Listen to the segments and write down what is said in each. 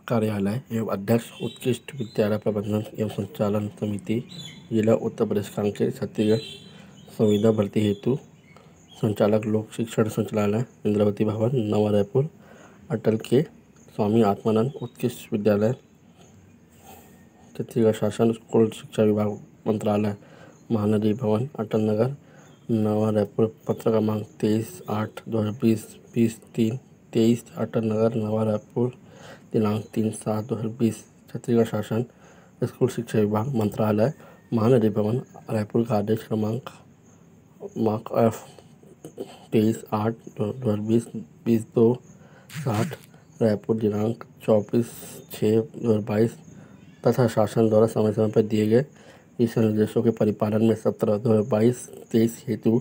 कार्यालय एवं अध्यक्ष उत्कृष्ट विद्यालय प्रबंधन एवं संचालन समिति जिला उत्तर प्रदेश कांकेर छत्तीसगढ़ संविदा भर्ती हेतु संचालक लोक शिक्षण संचालनालय इंद्रावती भवन नवा रायपुर अटल के स्वामी आत्मानंद उत्कृष्ट विद्यालय छत्तीसगढ़ शासन स्कूल शिक्षा विभाग मंत्रालय महानदी भवन अटल नगर नवा रायपुर पत्र क्रमांक 23/8/2020 20-3 23 अटल नगर नवा रायपुर दिनांक 3/7/2020 छत्तीसगढ़ शासन स्कूल शिक्षा विभाग मंत्रालय महानदी भवन रायपुर का आदेश क्रमांक F 23/8/2020 22-60 रायपुर दिनांक 24/6/2022 तथा शासन द्वारा समय समय पर दिए गए दिशा निर्देशों के परिपालन में 17/2022-23 हेतु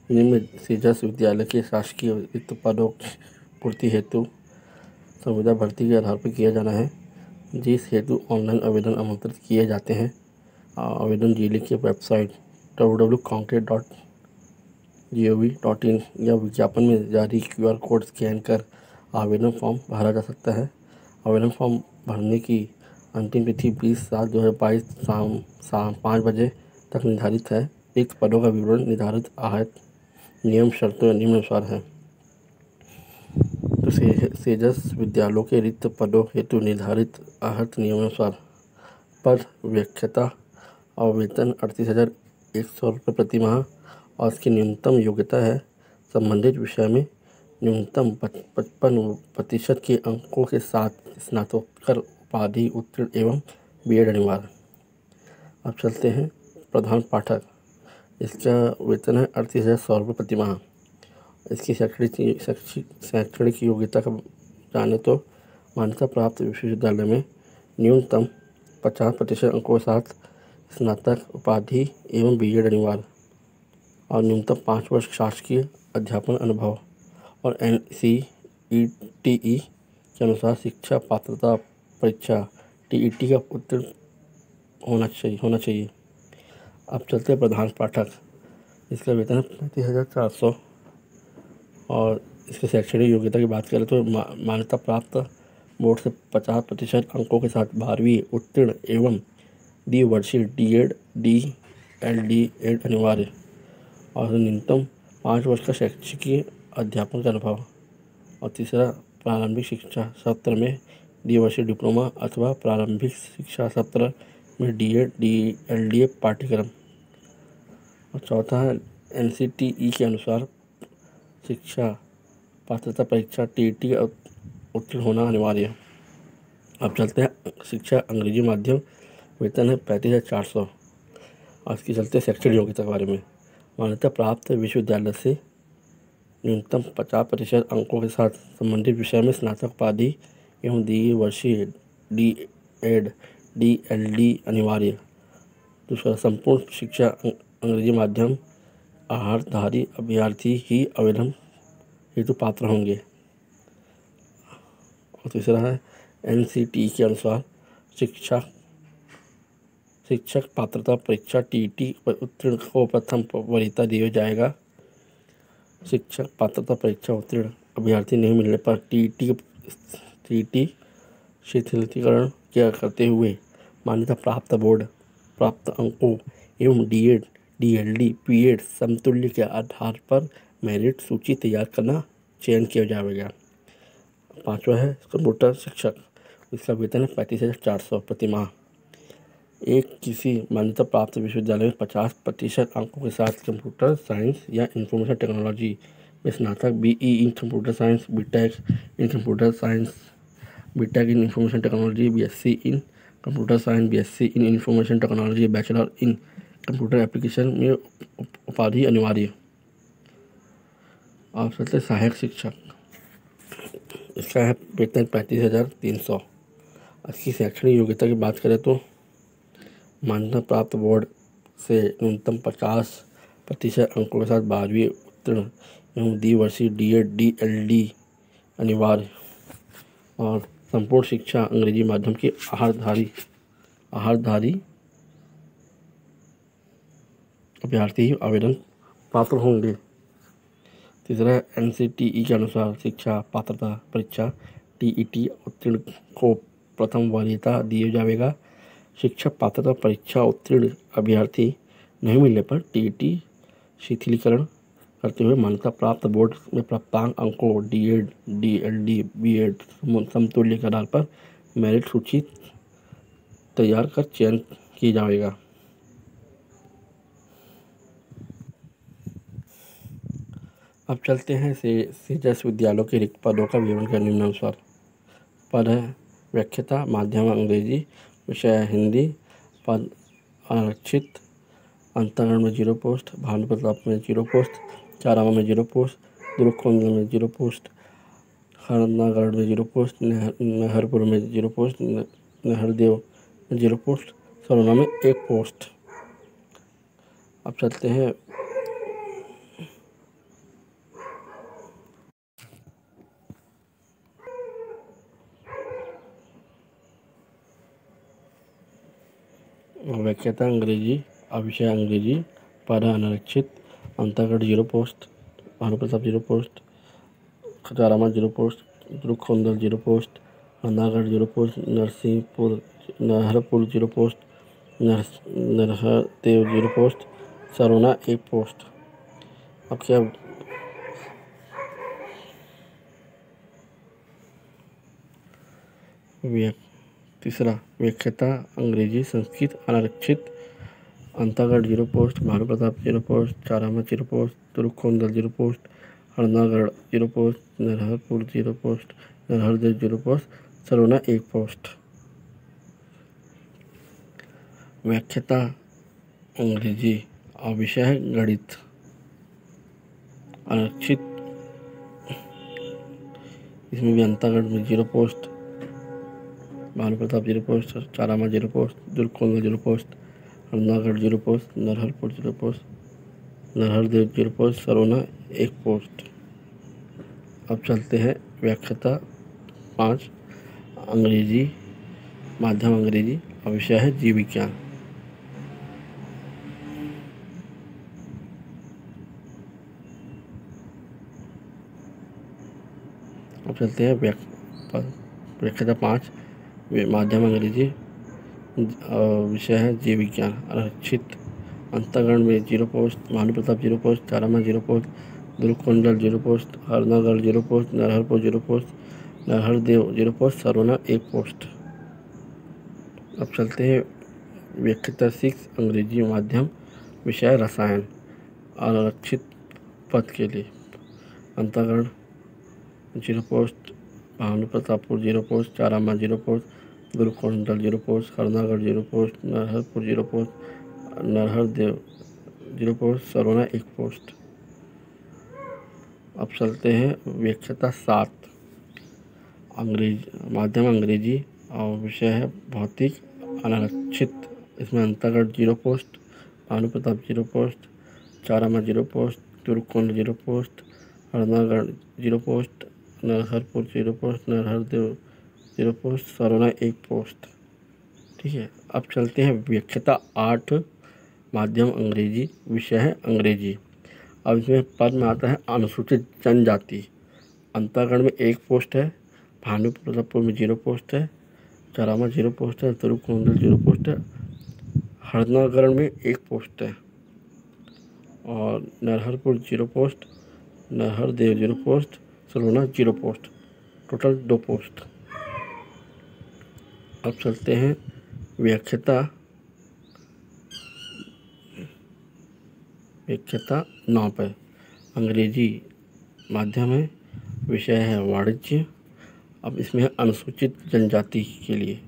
निम्न सीजस विद्यालय के शासकीय रिक्त पदों की पूर्ति हेतु संविदा भर्ती के आधार पर किया जाना है, जिस हेतु ऑनलाइन आवेदन आमंत्रित किए जाते हैं। आवेदन जिले की वेबसाइट www.conket.gov.in या विज्ञापन में जारी QR कोड स्कैन कर आवेदन फॉर्म भरा जा सकता है। आवेदन फॉर्म भरने की अंतिम तिथि 20/7/2022 शाम 5 बजे तक निर्धारित है। रिक्त पदों का विवरण निर्धारित आहत नियम शर्तों निम्नानुसार है। तो सेजस विद्यालयों के रिक्त पदों हेतु निर्धारित आहत नियमानुसार पद व्याख्याता और वेतन 38,100 रुपये प्रति माह और इसकी न्यूनतम योग्यता है संबंधित विषय में न्यूनतम 55% के अंकों के साथ स्नातकोत्तर उपाधि उत्तीर्ण एवं B.Ed अनिवार्य। अब चलते हैं प्रधान पाठक। इसका वेतन है 38,100 रुपये प्रति माह। इसकी शैक्षणिक योग्यता का जाने तो मान्यता प्राप्त विश्वविद्यालय में न्यूनतम 50% अंकों के साथ स्नातक उपाधि एवं B.Ed अनिवार्य और न्यूनतम 5 वर्ष शासकीय अध्यापन अनुभव और NCERT के अनुसार शिक्षा पात्रता परीक्षा TET का उत्तीर्ण होना चाहिए। अब चलते हैं प्रधान पाठक। इसका वेतन है 35,400 और इसके शैक्षणिक योग्यता की बात करें तो मान्यता प्राप्त बोर्ड से 50% अंकों के साथ 12वीं उत्तीर्ण एवं द्विवर्षीय D.Ed DLD अनिवार्य और न्यूनतम 5 वर्ष का शैक्षिक अध्यापन का अनुभव। और तीसरा प्रारंभिक शिक्षा सत्र में द्विवर्षीय डिप्लोमा अथवा प्रारंभिक शिक्षा सत्र में D.Ed DLD पाठ्यक्रम। और चौथा है NCTE के अनुसार शिक्षा पात्रता परीक्षा TET का उत्तीर्ण होना अनिवार्य। अब चलते हैं शिक्षा अंग्रेजी माध्यम। वेतन है 35,400 और इसकी चलते शैक्षणिक योग्यता के बारे में मान्यता प्राप्त विश्वविद्यालय से न्यूनतम 50% अंकों के साथ संबंधित विषय में स्नातक उपाधि एवं द्विवर्षीय D.Ed DLD अनिवार्य। दूसरा संपूर्ण शिक्षा अंग्रेजी माध्यम आहारधारी अभ्यर्थी ही आवेदन हेतु पात्र होंगे। और तीसरा है NCTE के अनुसार शिक्षक पात्रता परीक्षा TET पर उत्तीर्ण को प्रथम वरीयता दिया जाएगा। शिक्षक पात्रता परीक्षा उत्तीर्ण अभ्यर्थी नहीं मिलने पर TET शिथिलीकरण क्या करते हुए मान्यता प्राप्त बोर्ड प्राप्त अंकों एवं D.Ed DLD B.Ed समतुल्य के आधार पर मेरिट सूची तैयार करना चयन किया जाएगा। पांचवा है कंप्यूटर शिक्षक। इसका वेतन है 35,400 प्रति माह। एक किसी मान्यता प्राप्त विश्वविद्यालय में 50% अंकों के साथ कंप्यूटर साइंस या इंफॉर्मेशन टेक्नोलॉजी में स्नातक BE in computer science BTech in computer science BTech in information technology BSc in computer science BSc in information technology bachelor in computer application में उपाधि अनिवार्य। और सबसे सहायक शिक्षक। इसका है वेतन 35,300। इसकी शैक्षणिक योग्यता की बात करें तो मान्यता प्राप्त बोर्ड से न्यूनतम 50% अंकों के साथ 12वीं उत्तीर्ण एवं द्विवर्षीय D.Ed DLD अनिवार्य और संपूर्ण शिक्षा अंग्रेजी माध्यम के आहारधारी अभ्यर्थी आवेदन पात्र होंगे। तीसरा NCTE के अनुसार शिक्षा पात्रता परीक्षा TET उत्तीर्ण को प्रथम वरीयता दिया जाएगा। शिक्षक पात्रता परीक्षा उत्तीर्ण अभ्यर्थी नहीं मिलने पर टीईटी शिथिलीकरण करते हुए मान्यता प्राप्त बोर्ड में प्राप्तांक अंकों डीएड, डीएलडी, बीएड समतुल्य के आधार पर मेरिट सूची तैयार कर चयन किया जाएगा। अब चलते हैं सेजस विद्यालयों के रिक्त पदों का विवरण के निम्नानुसार। पद है व्याख्याता, माध्यम अंग्रेजी, विषय है हिंदी, पद आरक्षित, अंतरगण में 0 पोस्ट, भानु प्रताप में 0 पोस्ट, चारामा में 0 पोस्ट, दुर्गकोंदल में 0 पोस्ट, हरनागढ़ में 0 पोस्ट, नहरपुर में 0 पोस्ट, नहरदेव में 0 पोस्ट, सरोना में 1 पोस्ट। अब चलते हैं व्याख्याता अंग्रेजी, विषय अंग्रेजी, पद अनारक्षित, Antargarh 0 post, Bhanu Pratap 0 post, Charama 0 post, Durgkondal 0 post, Harnagarh 0 post, Naharpur 0 post, Narhardev 0 post, Sarona 1 post. अब क्या तीसरा व्याख्याता अंग्रेजी संस्कृत अनारक्षित, Antagarh 0 post, Bhanu Pratap 0 post, Charama 0 post, Durgkondal 0 post, Harnagarh 0 post, Narharpur 0 post, Narhardev 0 post, Sarona 1 post. व्याख्याता अंग्रेजी और विषय है गणित, अनारक्षित, इसमें भी अंतागढ़ में 0 post, Bhanu Pratap 0 post, Charama 0 post, Durgkondal 0 post, Harnagarh 0 post, Narharpur 0 post, Narhardev 0 post, Sarona 1 post. अब चलते हैं व्याख्याता 5 अंग्रेजी, माध्यम अंग्रेजी और विषय है जीव विज्ञान। अब चलते हैं व्याख्याता 5 माध्यम अंग्रेजी, विषय है जीव विज्ञान, आरक्षित, अंतरगण में 0 post, Bhanu Pratap 0 post, Charama 0 post, Durgkondal 0 post, Harnagarh 0 post, Narharpur 0 post, Narhardev 0 post, Sarona 1 post. अब चलते हैं व्याख्याता 6 अंग्रेजी माध्यम, विषय रसायन, आरक्षित पद के लिए, अंतरगण 0 post, Bhanu Pratappur 0 post, Charama 0 post, Durgkondal 0 post, Harnagarh 0 post, Narharpur 0 post, Narhardev 0 post, Sarona 1 post. अब चलते हैं व्याख्याता 7 अंग्रेजी, माध्यम अंग्रेजी और विषय है भौतिक, अनारक्षित, इसमें Antargarh 0 post, Bhanu Pratap 0 post, Charama 0 post, Durgkondal 0 post, Harnagarh 0 post, Narharpur 0 post, Narhardev 0 post, Sarona 1 post. ठीक है। अब चलते हैं व्याख्याता 8 माध्यम अंग्रेजी, विषय है अंग्रेजी। अब इसमें पद में आता है अनुसूचित जनजाति, अंतरगढ़ में 1 पोस्ट है, भानु प्रतापपुर में 0 पोस्ट है, चारामा 0 पोस्ट है, दुर्गकोंदल 0 पोस्ट है, हरनागढ़ में 1 पोस्ट है और Narharpur 0 post, Narhardev 0 post, Sarona 0 post, total 2 post. अब चलते हैं व्याख्याता 9 पर, अंग्रेजी माध्यम है, विषय है वाणिज्य। अब इसमें है अनुसूचित जनजाति के लिए,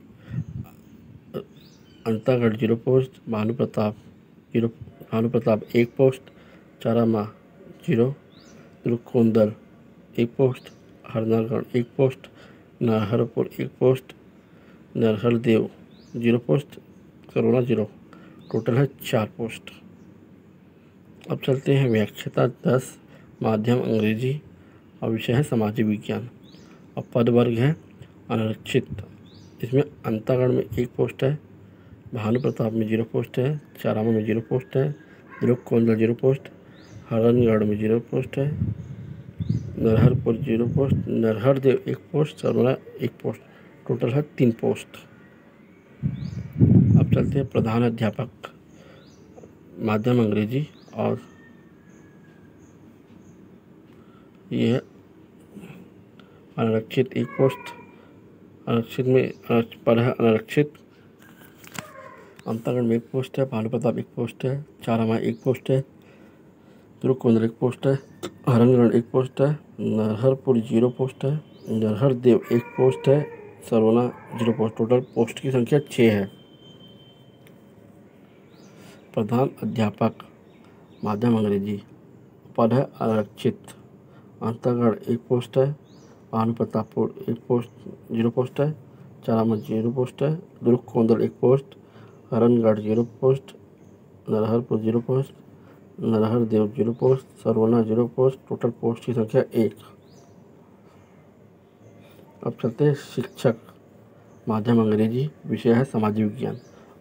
Antagarh 0 post, Bhanu Pratap 1 post, Charama 0, Durgkondal 1 post, Harnagarh 1 post, Narharpur 1 post, Narhardev 0 post, Sarona 0, total है 4 पोस्ट। अब चलते हैं व्याख्याता 10 माध्यम अंग्रेजी और विषय है सामाजिक विज्ञान। और पद वर्ग है अनारक्षित, इसमें अंतागढ़ में 1 पोस्ट है, भानु प्रताप में 0 पोस्ट है, चारामा में 0 पोस्ट है, दुर्गकोंदल 0 पोस्ट, हरनगढ़ में 0 पोस्ट है, Narharpur 0 post, Narhardev 1 post, Sarona 1 post, total है 3 पोस्ट। अब चलते हैं प्रधान अध्यापक माध्यम अंग्रेजी, और ये है अनारक्षित 1 पोस्ट। आरक्षित में पर है अनारक्षित। अंतागढ़ में 1 पोस्ट है, भानु प्रताप 1 पोस्ट है, चारामा 1 पोस्ट है, तुरुकोंदल 1 पोस्ट है, हरणगढ़ 1 पोस्ट है, नरहरपुर 0 पोस्ट है, नरहर देव 1 पोस्ट है, सरवना 0 पोस्ट। टोटल पोस्ट की संख्या 6 है। प्रधान अध्यापक माध्यम अंग्रेजी, पद है आरक्षित। अंतागढ़ 1 पोस्ट है, भानु प्रतापपुर 1 पोस्ट 0 पोस्ट है, चारामा 0 पोस्ट है, Turukondal 1 post, Harangarh 0 post, Narharpur 0 post, Narhar Dev 0 post, Sarvana 0 post. Total post की संख्या 1। अब चलते हैं शिक्षक माध्यम अंग्रेजी, विषय है सामाजिक विज्ञान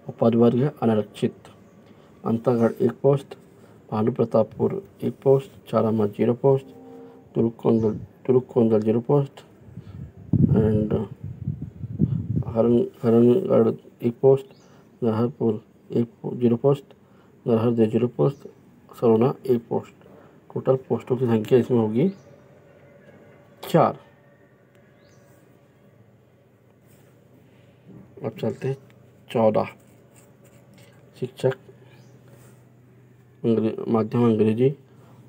और पद वर्ग है अनारक्षित। Antagarh 1 post, Bhanu Pratappur 1 post, Charama 0 post, Turukondal 0 post and Harangarh 1 post, Narharpur 0 post, Narhar Dev 0 post, Sarvana 1 post. Total पोस्टों की संख्या इसमें होगी 4। अब चलते हैं 14 शिक्षक माध्यम अंग्रेजी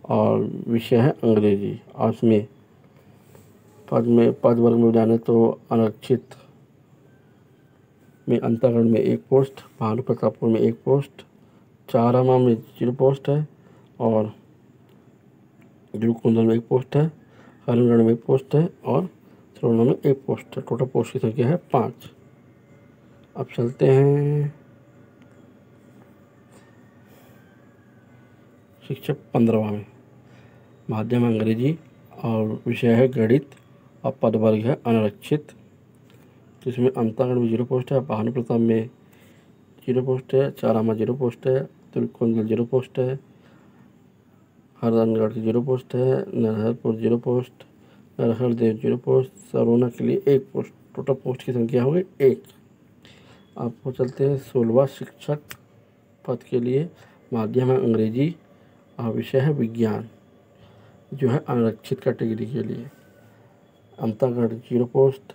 और विषय है अंग्रेजी। और उसमें पद वर्ग में जाने तो अनारक्षित में अंतागढ़ में 1 पोस्ट, भानु प्रतापपुर में 1 पोस्ट, चारामा में 0 पोस्ट है और तुरुकोंदल में 1 पोस्ट है, हरणगढ़ में 1 पोस्ट है और सरवना में 1 पोस्ट है। टोटल पोस्ट की संख्या है 5। अब चलते हैं शिक्षक 15वां में माध्यम अंग्रेजी और विषय है गणित और पद वर्ग है अनारक्षित। जिसमें अंतागढ़ में 0 पोस्ट है, भानु प्रताप में 0 पोस्ट है, चारामा 0 पोस्ट है, तुरुकोंदल 0 पोस्ट है, हरणगढ़ 0 पोस्ट है, नरहरपुर 0 पोस्ट, नरहर देव 0 पोस्ट, सरवना के लिए 1 पोस्ट। टोटल पोस्ट की संख्या होगी 1। आपको चलते हैं 16वां शिक्षक पद के लिए माध्यम है अंग्रेजी और विषय है विज्ञान, जो है अनारक्षित कैटेगरी के लिए। Antagarh 0 post,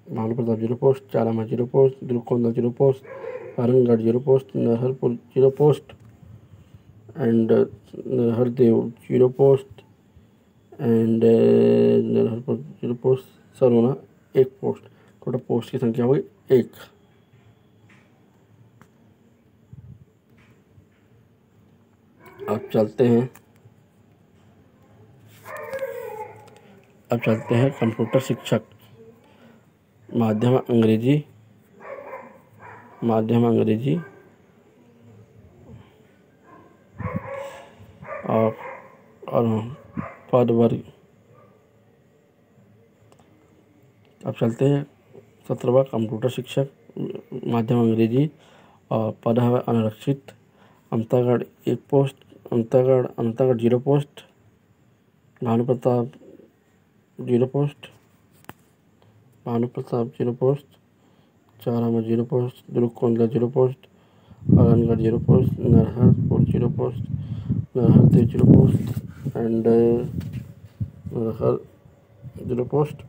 Bhanu Pratap 0 post, Charama 0 post, Turukondal 0 post, Harangarh 0 post, Narharpur 0 post and Narhar Dev 0 post and Narharpur 0 post, Sarvana 1 post. Total post की संख्या हुई 1। अब चलते हैं कंप्यूटर शिक्षक माध्यम अंग्रेजी और पद वर्ग। अब चलते हैं 17वां कंप्यूटर शिक्षक माध्यम अंग्रेजी और पद है अनारक्षित। Antagarh 1 post, Antagarh 0 post, Bhanu Pratap 0 post, 0 post, Charama 0 post, Turukondal 0 post, Harangarh 0 post, Narharpur 0 post, Narhar Dev 0 post and Narhar 0 post,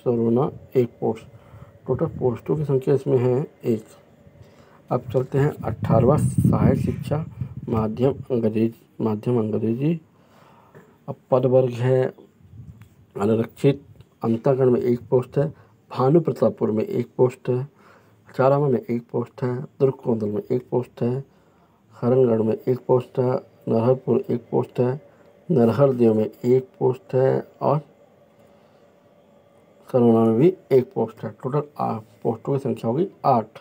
Sarvana 1 post. Total पोस्टों की संख्या इसमें है 1। अब चलते हैं 18वां सहायक शिक्षा माध्यम अंग्रेजी। अब पद वर्ग है अनारक्षित। अंतागढ़ में 1 पोस्ट है, भानु प्रतापपुर में 1 पोस्ट है, चारामा में 1 पोस्ट है, तुरुकोंदल में 1 पोस्ट है, हरणगढ़ में 1 पोस्ट है, नरहरपुर 1 पोस्ट है, नरहर देव में 1 पोस्ट है और सरवना में भी 1 पोस्ट है। टोटल पोस्टों की संख्या होगी 8।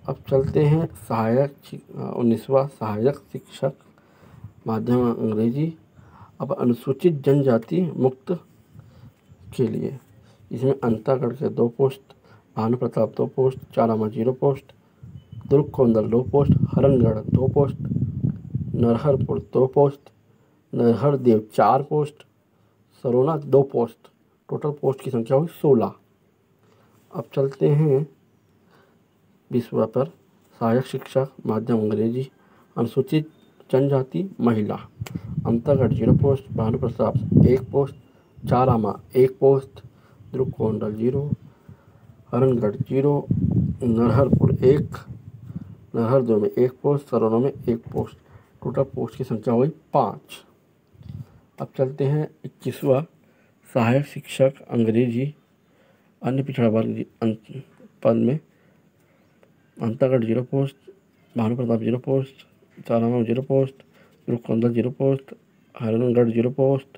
अब चलते हैं 19वां सहायक शिक्षक माध्यम अंग्रेजी। अब अनुसूचित जनजाति मुक्त के लिए इसमें अंतागढ़ के 2 post, Bhanu Pratap 2 post, Charama 0 post, Turukondal 2 post, Harangarh 2 post, Narharpur 2 post, Narhar Dev 4 post, Sarvana 2 post. Total post की संख्या हुई 16। अब चलते हैं 20वां पर सहायक शिक्षक माध्यम अंग्रेजी, अनुसूचित जनजाति महिला, Antargarh 0 post, Bhanu Pratap 1 post, Charama 1 post, Drukondal 0, Harangarh 0, Narharpur 1, नरहरदो में 1 पोस्ट, सरोना में 1 पोस्ट। टोटल पोस्ट की संख्या हुई 5। अब चलते हैं 21वां सहायक शिक्षक अंग्रेजी अन्य पिछड़ा वर्ग पद में, Antargarh 0 post, Bhanu Pratap 0 post, Charama 0 post, Drukondal 0 post, Harangarh 0 post,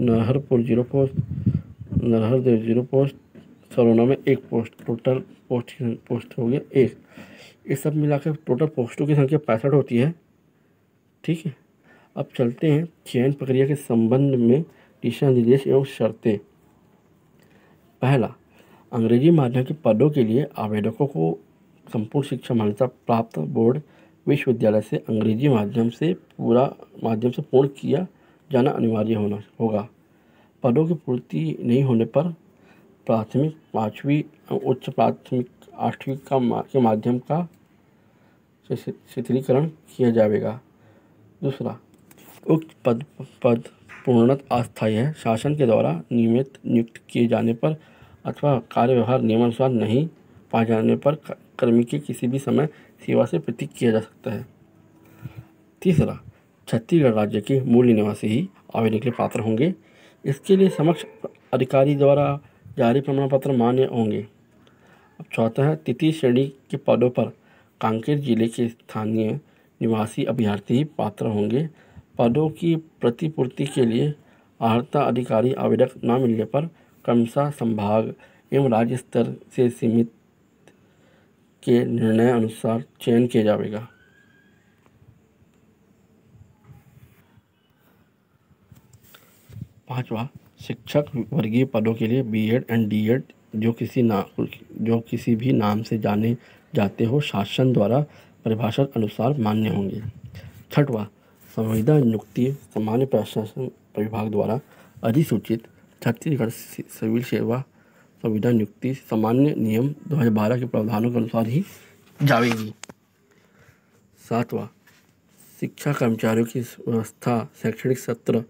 Narharpur 0 post, Narhardev 0 post, Sarona में 1 पोस्ट। टोटल पोस्ट हो गया 1। ये सब मिलाकर टोटल पोस्टों की संख्या 65 होती है। ठीक है, अब चलते हैं चयन प्रक्रिया के संबंध में दिशा निर्देश एवं शर्तें। पहला, अंग्रेजी माध्यम के पदों के लिए आवेदकों को संपूर्ण शिक्षा मान्यता प्राप्त बोर्ड विश्वविद्यालय से अंग्रेजी माध्यम से पूर्ण किया जाना अनिवार्य होगा। पदों की पूर्ति नहीं होने पर प्राथमिक 5वीं उच्च प्राथमिक 8वीं के माध्यम का शिथिलीकरण किया जाएगा। दूसरा, उक्त पद पूर्णतः अस्थायी है। शासन के द्वारा नियुक्त किए जाने पर अथवा कार्य व्यवहार नियमानुसार नहीं पाए जाने पर कर्मी के किसी भी समय सेवा से पृथक किया जा सकता है। तीसरा, छत्तीसगढ़ राज्य के मूल निवासी ही आवेदन के लिए पात्र होंगे। इसके लिए समक्ष अधिकारी द्वारा जारी प्रमाण पत्र मान्य होंगे। अब चौथा है, तृतीय श्रेणी के पदों पर कांकेर जिले के स्थानीय निवासी अभ्यर्थी ही पात्र होंगे। पदों की प्रतिपूर्ति के लिए अर्हता अधिकारी आवेदक न मिलने पर क्रमशः संभाग एवं राज्य स्तर से सीमित के निर्णय अनुसार चयन किया जाएगा। पांचवा, शिक्षक वर्गीय पदों के लिए बीएड एंड डीएड जो किसी भी नाम से जाने जाते हो शासन द्वारा परिभाषा अनुसार मान्य होंगे। छठवां, संविदा नियुक्ति सामान्य प्रशासन विभाग द्वारा अधिसूचित छत्तीसगढ़ सिविल सेवा संविदा नियुक्ति सामान्य नियम 2012 के प्रावधानों के अनुसार ही जाएगी। सातवां, शिक्षा कर्मचारियों की व्यवस्था शैक्षणिक सत्र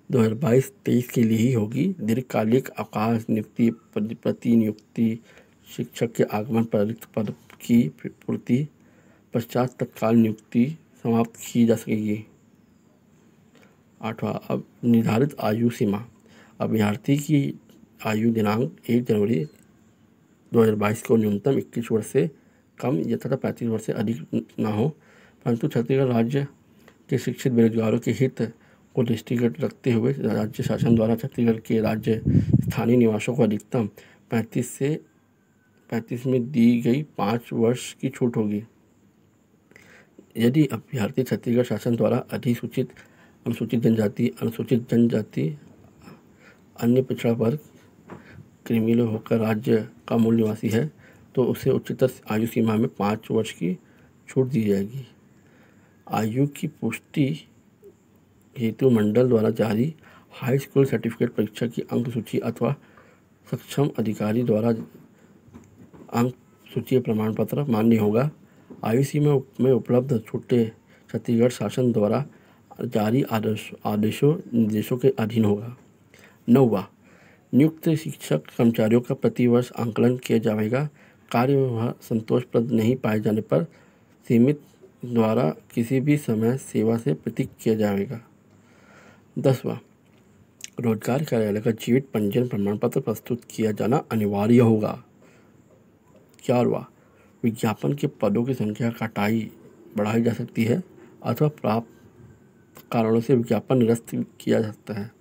2022-23 के लिए ही होगी। दीर्घकालिक अवकाश नियुक्ति प्रतिनियुक्ति शिक्षक के आगमन पर रिक्त पद की पूर्ति पश्चात तत्काल नियुक्ति समाप्त की जा सकेगी। आठवां, अब निर्धारित आयु सीमा अभ्यर्थी की आयु दिनांक 1 जनवरी 2022 को न्यूनतम 21 वर्ष से कम या तथा 35 वर्ष से अधिक न हो, परंतु छत्तीसगढ़ राज्य के शिक्षित बेरोजगारों के हित को दृष्टिगत रखते हुए राज्य शासन द्वारा छत्तीसगढ़ के राज्य स्थानीय निवासों को अधिकतम 35 में दी गई 5 वर्ष की छूट होगी। यदि अभ्यर्थी छत्तीसगढ़ शासन द्वारा अनुसूचित जनजाति अन्य पिछड़ा वर्ग क्रिमिनल होकर राज्य का मूल निवासी है तो उसे उच्चतर आयु सीमा में 5 वर्ष की छूट दी जाएगी। आयु की पुष्टि हेतु मंडल द्वारा जारी हाई स्कूल सर्टिफिकेट परीक्षा की अंक सूची अथवा सक्षम अधिकारी द्वारा अंक सूची प्रमाण पत्र मान्य होगा। आयु सीमा में उपलब्ध छूटें छत्तीसगढ़ शासन द्वारा जारी आदेशों निर्देशों के अधीन होगा। 9वां, नियुक्त शिक्षक कर्मचारियों का प्रतिवर्ष आंकलन किया जाएगा। कार्य व्यवहार संतोषप्रद नहीं पाए जाने पर सीमित द्वारा किसी भी समय सेवा से पृथक किया जाएगा। 10वां, रोजगार कार्यालय का जीवित पंजीयन प्रमाण पत्र प्रस्तुत किया जाना अनिवार्य होगा। 11वां, विज्ञापन के पदों की संख्या बढ़ाई जा सकती है अथवा प्राप्त कारणों से विज्ञापन निरस्त किया जा सकता है।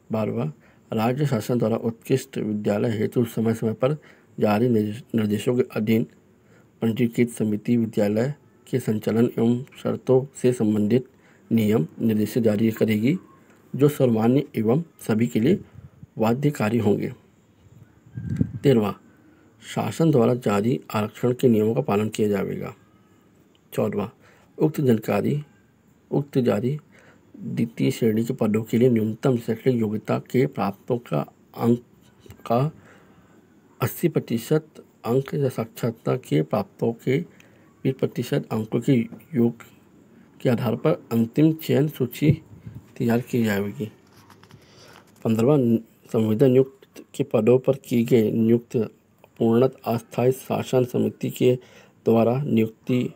12वां, राज्य शासन द्वारा उत्कृष्ट विद्यालय हेतु समय समय पर जारी निर्देशों के अधीन पंजीकृत समिति विद्यालय के संचालन एवं शर्तों से संबंधित नियम निर्देश जारी करेगी जो सर्वमान्य एवं सभी के लिए बाध्यकारी होंगे। 13वां, शासन द्वारा जारी आरक्षण के नियमों का पालन किया जाएगा। 14वां, उक्त जारी द्वितीय श्रेणी के पदों के लिए न्यूनतम शैक्षणिक योग्यता के प्राप्तों का अंक का 80% अंक या साक्षरता के प्राप्तों के 20% अंकों के योग के आधार पर अंतिम चयन सूची तैयार की जाएगी। 15वां संविदा नियुक्त के पदों पर की गई नियुक्त पूर्णतः अस्थायी शासन समिति के द्वारा नियुक्ति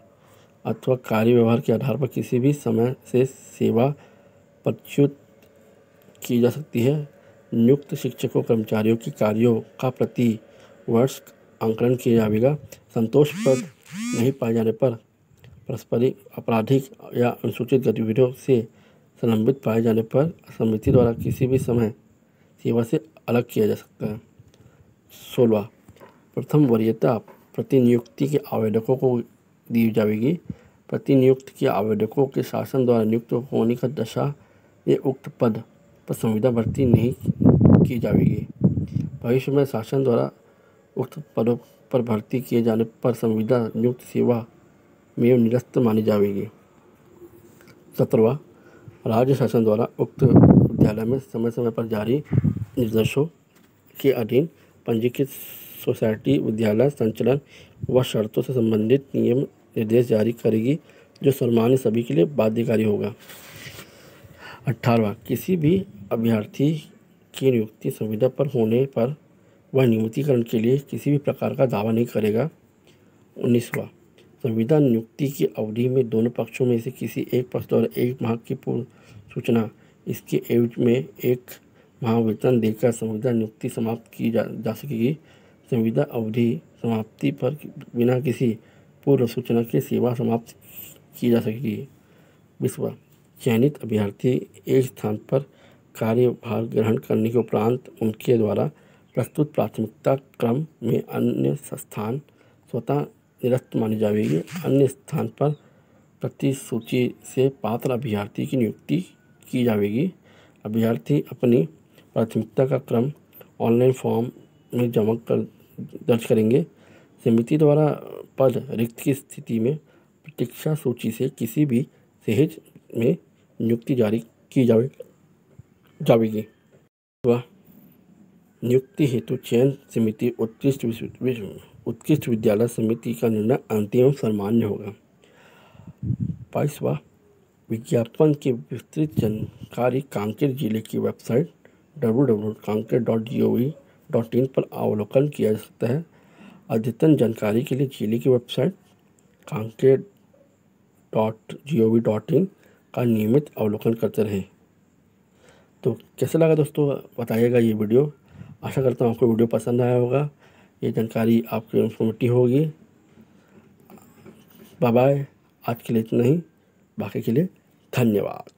अथवा कार्य व्यवहार के आधार पर किसी भी समय से सेवा प्रच्युत की जा सकती है। नियुक्त शिक्षकों कर्मचारियों के कार्यों का प्रति वर्ष आंकलन किया जाएगा। संतोषप्रद नहीं पाए जाने पर पारस्परिक आपराधिक या अनुचित गतिविधियों से संलंबित पाए जाने पर समिति द्वारा किसी भी समय सेवा से अलग किया जा सकता है। 16वां प्रथम वरीयता प्रतिनियुक्ति के आवेदकों को दी जाएगी। प्रतिनियुक्त के आवेदकों के शासन द्वारा नियुक्त होने का दशा में उक्त पद पर संविदा भर्ती नहीं की जाएगी। भविष्य में शासन द्वारा उक्त पदों पर भर्ती किए जाने पर संविदा नियुक्त सेवा में निरस्त मानी जाएगी। 17वां राज्य शासन द्वारा उक्त विद्यालय में समय समय पर जारी निर्देशों के अधीन पंजीकृत सोसाइटी विद्यालय संचालन व शर्तों से संबंधित नियम निर्देश जारी करेगी, जो सामान्य सभी के लिए बाध्यकारी होगा। 18वां किसी भी अभ्यर्थी की नियुक्ति संविदा पर होने पर वह नियमितीकरण के लिए किसी भी प्रकार का दावा नहीं करेगा। 19वां संविदा नियुक्ति की अवधि में दोनों पक्षों में से किसी एक पक्ष द्वारा 1 माह की पूर्व सूचना इसके एवज में 1 माह वेतन देकर संविदा नियुक्ति समाप्त की जा सकेगी। संविदा अवधि समाप्ति पर बिना किसी पूर्व सूचना के सेवा समाप्त की जा सकेगी। 20वां चयनित अभ्यर्थी एक स्थान पर कार्यभार ग्रहण करने के उपरांत उनके द्वारा प्रस्तुत प्राथमिकता क्रम में अन्य स्थान स्वतः निरस्त मानी जाएगी। अन्य स्थान पर प्रतिसूची से पात्र अभ्यर्थी की नियुक्ति की जाएगी। अभ्यर्थी अपनी प्राथमिकता का क्रम ऑनलाइन फॉर्म में जमा कर दर्ज करेंगे। समिति द्वारा पद रिक्त की स्थिति में प्रतीक्षा सूची से किसी भी सहज में नियुक्ति जारी की जाएगी। वह नियुक्ति हेतु चयन समिति उत्कृष्ट विद्यालय समिति का निर्णय अंतिम और सामान्य होगा। 22वां विज्ञापन की विस्तृत जानकारी कांकेर जिले की वेबसाइट www.kanker.gov.in पर अवलोकन किया जा सकता है। अद्यतन जानकारी के लिए जिले की वेबसाइट kanker.gov.in का नियमित अवलोकन करते रहें। तो कैसा लगा दोस्तों, बताइएगा ये वीडियो। आशा करता हूँ आपको वीडियो पसंद आया होगा, ये जानकारी आपके इन्फॉर्मेटिव होगी। Bye bye. आज के लिए इतना ही, बाकी के लिए धन्यवाद।